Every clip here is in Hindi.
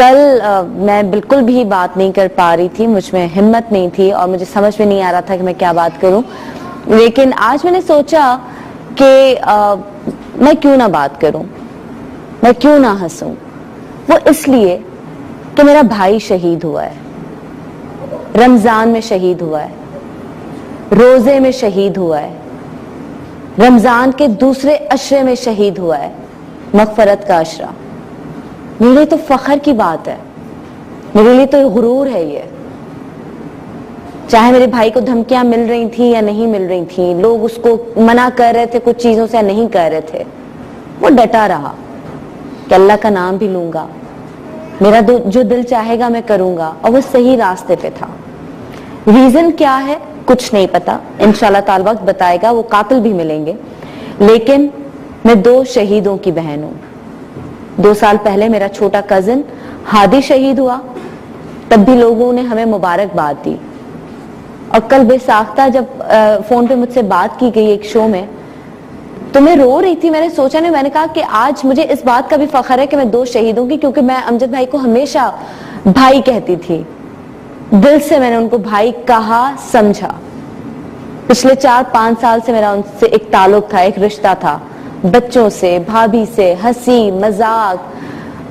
कल मैं बिल्कुल भी बात नहीं कर पा रही थी, मुझ में हिम्मत नहीं थी और मुझे समझ में नहीं आ रहा था कि मैं क्या बात करूं। लेकिन आज मैंने सोचा कि मैं क्यों ना बात करूं, मैं क्यों ना हंसूं। वो इसलिए कि मेरा भाई शहीद हुआ है, रमजान में शहीद हुआ है, रोजे में शहीद हुआ है, रमजान के दूसरे अशरे में शहीद हुआ है, मगफरत का अशरा। मेरे लिए तो फख्र की बात है, मेरे लिए तो गुरूर है ये। चाहे मेरे भाई को धमकियां मिल रही थी या नहीं मिल रही थी, लोग उसको मना कर रहे थे कुछ चीजों से या नहीं कर रहे थे, वो डटा रहा कि अल्लाह का नाम भी लूंगा, मेरा जो दिल चाहेगा मैं करूंगा, और वो सही रास्ते पे था। रीजन क्या है कुछ नहीं पता, इंशाल्लाह ताला वक्त बताएगा, वो कातिल भी मिलेंगे। लेकिन मैं 2 शहीदों की बहन हूं। 2 साल पहले मेरा छोटा कजिन हादी शहीद हुआ, तब भी लोगों ने हमें मुबारकबाद दी। और कल बेसाख्ता जब फोन पे मुझसे बात की गई एक शो में, तो मैं रो रही थी। मैंने सोचा नहीं, मैंने कहा कि आज मुझे इस बात का भी फख्र है कि मैं 2 शहीदों की, क्योंकि मैं अमजद भाई को हमेशा भाई कहती थी, दिल से मैंने उनको भाई कहा, समझा। पिछले 4-5 साल से मेरा उनसे एक ताल्लुक था, एक रिश्ता था, बच्चों से, भाभी से, हंसी मजाक।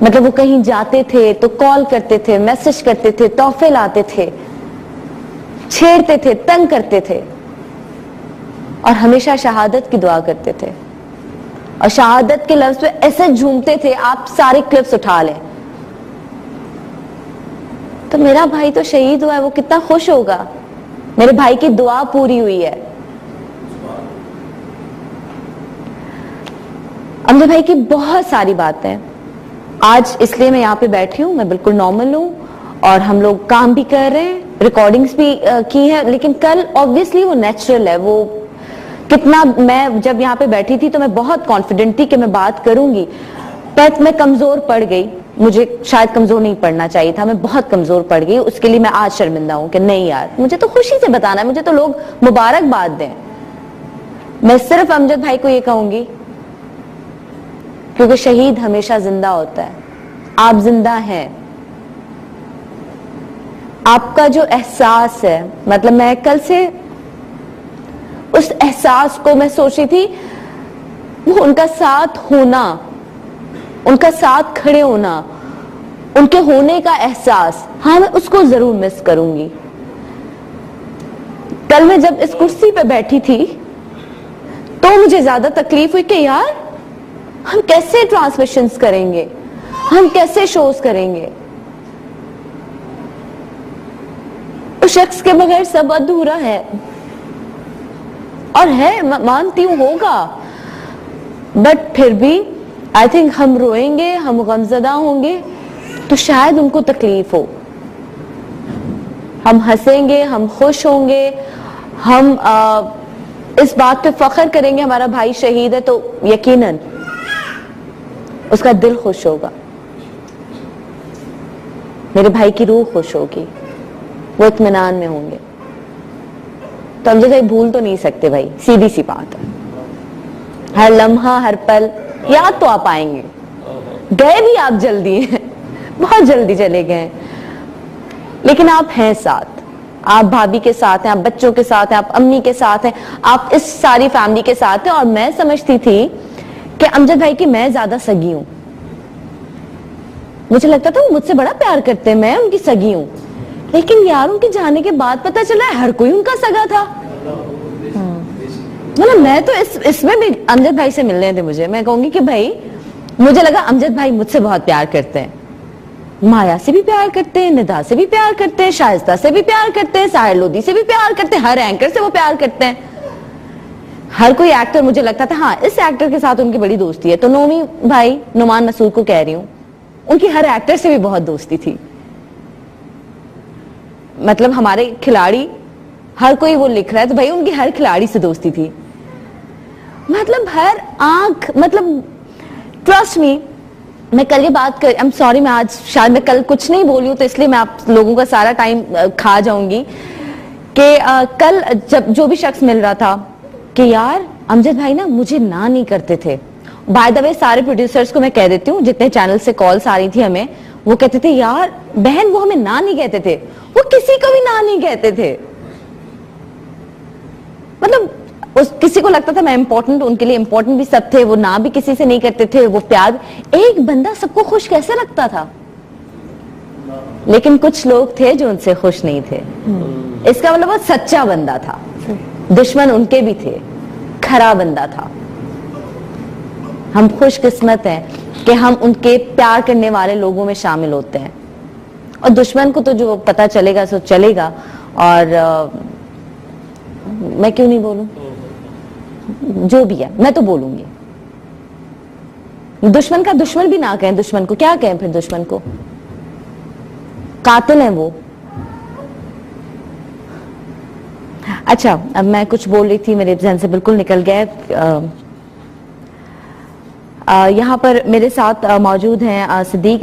मतलब वो कहीं जाते थे तो कॉल करते थे, मैसेज करते थे, तोहफे लाते थे, छेड़ते थे, तंग करते थे, और हमेशा शहादत की दुआ करते थे। और शहादत के लफ्ज पे ऐसे झूमते थे, आप सारे क्लिप्स उठा लें। तो मेरा भाई तो शहीद हुआ है, वो कितना खुश होगा। मेरे भाई की दुआ पूरी हुई है। अमजद भाई की बहुत सारी बातें आज, इसलिए मैं यहाँ पे बैठी हूँ, मैं बिल्कुल नॉर्मल हूँ और हम लोग काम भी कर रहे हैं, रिकॉर्डिंग्स भी की है। लेकिन कल ऑब्वियसली वो नेचुरल है। वो कितना, मैं जब यहाँ पे बैठी थी तो मैं बहुत कॉन्फिडेंट थी कि मैं बात करूंगी, पर मैं कमजोर पड़ गई। मुझे शायद कमजोर नहीं पड़ना चाहिए था, मैं बहुत कमजोर पड़ गई। उसके लिए मैं आज शर्मिंदा हूं कि नहीं यार, मुझे तो खुशी से बताना है, मुझे तो लोग मुबारकबाद दें। मैं सिर्फ अमजद भाई को ये कहूंगी, क्योंकि शहीद हमेशा जिंदा होता है। आप जिंदा हैं। आपका जो एहसास है, मतलब मैं कल से उस एहसास को मैं सोच रही थी, वो उनका साथ होना, उनका साथ खड़े होना, उनके होने का एहसास, हाँ मैं उसको जरूर मिस करूंगी। कल मैं जब इस कुर्सी पे बैठी थी तो मुझे ज्यादा तकलीफ हुई कि यार हम कैसे ट्रांसमिशंस करेंगे, हम कैसे शोज करेंगे। उस शख्स के बगैर सब अधूरा है, और है, मानती हूं होगा, बट फिर भी आई थिंक हम रोएंगे, हम गमजदा होंगे तो शायद उनको तकलीफ हो। हम हंसेंगे, हम खुश होंगे, हम इस बात पे फख्र करेंगे हमारा भाई शहीद है, तो यकीनन उसका दिल खुश होगा, मेरे भाई की रूह खुश होगी, वो इत्मीनान में होंगे। तो अमजद भाई भूल तो नहीं सकते भाई, सीधी सी बात है। हर लम्हा, हर पल याद तो आप आएंगे। गए भी आप जल्दी हैं, बहुत जल्दी चले गए, लेकिन आप हैं साथ। आप भाभी के साथ हैं, आप बच्चों के साथ हैं, आप अम्मी के साथ हैं, आप इस सारी फैमिली के साथ हैं। और मैं समझती थी कि अमजद भाई की मैं ज्यादा सगी हूं। मुझे लगता था वो मुझसे बड़ा प्यार करते हैं, मैं उनकी सगी हूं। लेकिन यार उनके जाने के बाद पता चला हर कोई उनका सगा था। मतलब मैं तो इसमें भी अमजद भाई से मिलने थे मुझे। मैं कहूंगी कि भाई मुझे लगा अमजद भाई मुझसे बहुत प्यार करते हैं, माया से भी प्यार करते हैं, निदा से भी प्यार करते हैं, शाइस्ता से भी प्यार करते हैं, साहिर लोधी से भी प्यार करते हैं, हर एंकर से वो प्यार करते हैं। हर कोई एक्टर, मुझे लगता था हाँ इस एक्टर के साथ उनकी बड़ी दोस्ती है। तो नोमी भाई, नुमान मसूद को कह रही हूँ, उनकी हर एक्टर से भी बहुत दोस्ती थी। मतलब हमारे खिलाड़ी, हर कोई वो लिख रहा है तो भाई उनकी हर खिलाड़ी से दोस्ती थी। मतलब हर आंख, मतलब ट्रस्ट मी, मैं कल ये बात कर, आई एम सॉरी, मैं आज शायद मैं कल कुछ नहीं बोली हूं तो इसलिए मैं आप लोगों का सारा टाइम खा जाऊंगी कि कल जब जो भी शख्स मिल रहा था कि यार अमजद भाई ना मुझे ना नहीं करते थे, बाय द वे सारे प्रोड्यूसर्स को मैं कह देती हूँ, जितने चैनल से कॉल्स आ रही थी हमें, वो कहते थे यार बहन वो हमें ना नहीं कहते थे, वो किसी को भी ना नहीं कहते थे। मतलब किसी को लगता था मैं इंपॉर्टेंट, उनके लिए इंपॉर्टेंट भी सब थे, वो ना भी किसी से नहीं करते थे, वो प्यार। एक बंदा सबको खुश कैसे रखता था? लेकिन कुछ लोग थे जो उनसे खुश नहीं थे। इसका मतलब वो सच्चा बंदा था, दुश्मन उनके भी थे, खरा बंदा था। हम खुशकिस्मत हैं कि हम उनके प्यार करने वाले लोगों में शामिल होते हैं, और दुश्मन को तो जो पता चलेगा सो चलेगा। और मैं क्यों नहीं बोलूं, जो भी है मैं तो बोलूंगी। दुश्मन का दुश्मन भी ना कहें, दुश्मन को क्या कहें फिर? दुश्मन को कातिल है वो। अच्छा, अब मैं कुछ बोल रही थी, मेरे ज़हन से बिल्कुल निकल गया। यहाँ पर मेरे साथ मौजूद हैं सिद्दीक